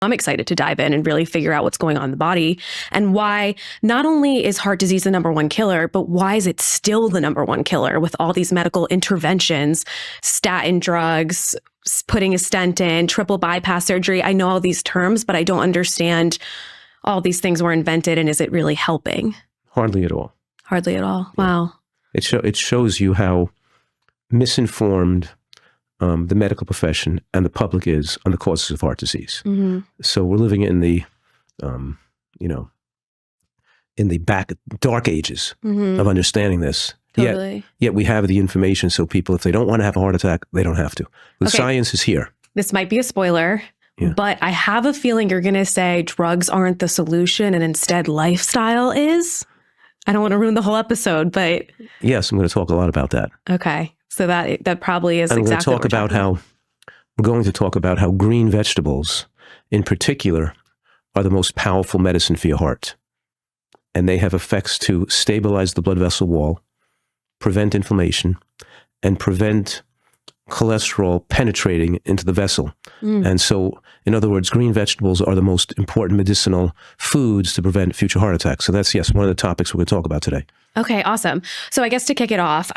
I'm excited to dive in and really figure out what's going on in the body and why not only is heart disease the number one killer, but why is it still the number one killer with all these medical interventions, statin drugs, putting a stent in, triple bypass surgery. I know all these terms, but I don't understand all these things were invented, and is it really helping? Hardly at all. Hardly at all. Wow. It shows you how misinformed the medical profession and the public is on the causes of heart disease. Mm-hmm. So we're living in the, in the dark ages of understanding this. Totally. Yet we have the information, so people, if they don't want to have a heart attack, they don't have to. The Okay. science is here. This might be a spoiler, but I have a feeling you're going to say drugs aren't the solution and instead lifestyle is. I don't want to ruin the whole episode, but Yes, I'm going to talk a lot about that. okay. So that probably is And exactly what we're going to talk about how green vegetables, in particular, are the most powerful medicine for your heart. And they have effects to stabilize the blood vessel wall, prevent inflammation, and prevent cholesterol penetrating into the vessel. And so, in other words, green vegetables are the most important medicinal foods to prevent future heart attacks. So that's, yes, one of the topics we're going to talk about today. Okay, awesome. So I guess to kick it off,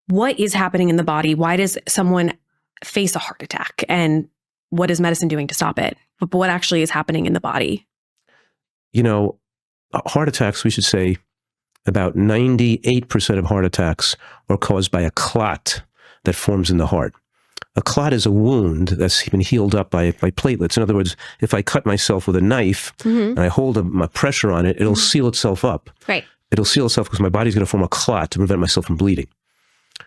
what is happening in the body? Why does someone face a heart attack? And what is medicine doing to stop it? But what actually is happening in the body? Heart attacks, we should say, about 98% of heart attacks are caused by a clot that forms in the heart. A clot is a wound that's been healed up by platelets. In other words, if I cut myself with a knife and I hold my pressure on it, it'll seal itself up. Right. It'll seal itself because my body's going to form a clot to prevent myself from bleeding.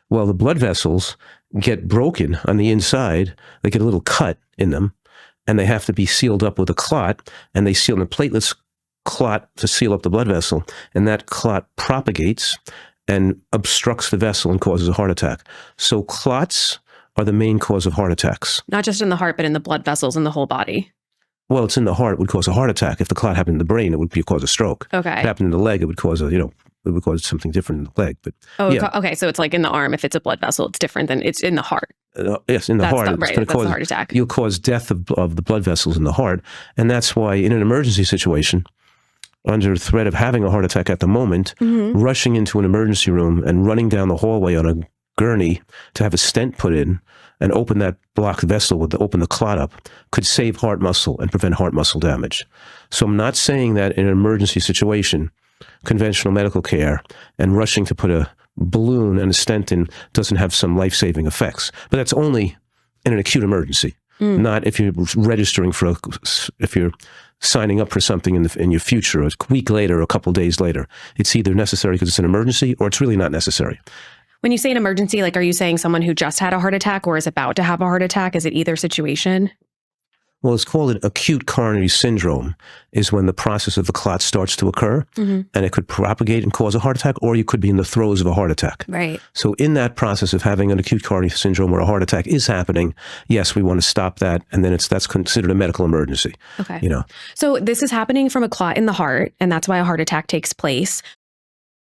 Well, the blood vessels get broken on the inside. They get a little cut in them, and they have to be sealed up with a clot, and they seal the platelets clot to seal up the blood vessel, and that clot propagates and obstructs the vessel and causes a heart attack. So clots are the main cause of heart attacks. Not just in the heart, but in the blood vessels in the whole body. Well, it's in the heart, it would cause a heart attack. If the clot happened in the brain, it would cause a stroke. Okay. If it happened in the leg, it would cause it would cause something different in the leg. But okay. So it's like in the arm. If it's a blood vessel, it's different than it's in the heart. Yes, in the heart. Right. That's the heart attack. You'll cause death of the blood vessels in the heart. And that's why in an emergency situation, under threat of having a heart attack at the moment, rushing into an emergency room and running down the hallway on a gurney to have a stent put in and open that blocked vessel, open the clot up, could save heart muscle and prevent heart muscle damage. So I'm not saying that in an emergency situation, conventional medical care and rushing to put a balloon and a stent in doesn't have some life-saving effects. But that's only in an acute emergency, not if you're registering if you're signing up for something in your future, a week later, or a couple of days later. It's either necessary because it's an emergency or it's really not necessary. When you say an emergency, like, are you saying someone who just had a heart attack or is about to have a heart attack? Is it either situation? Well, it's called an acute coronary syndrome, is when the process of the clot starts to occur, and it could propagate and cause a heart attack, or you could be in the throes of a heart attack. Right. So in that process of having an acute coronary syndrome where a heart attack is happening, yes, we want to stop that, and then that's considered a medical emergency. Okay. So this is happening from a clot in the heart, and that's why a heart attack takes place.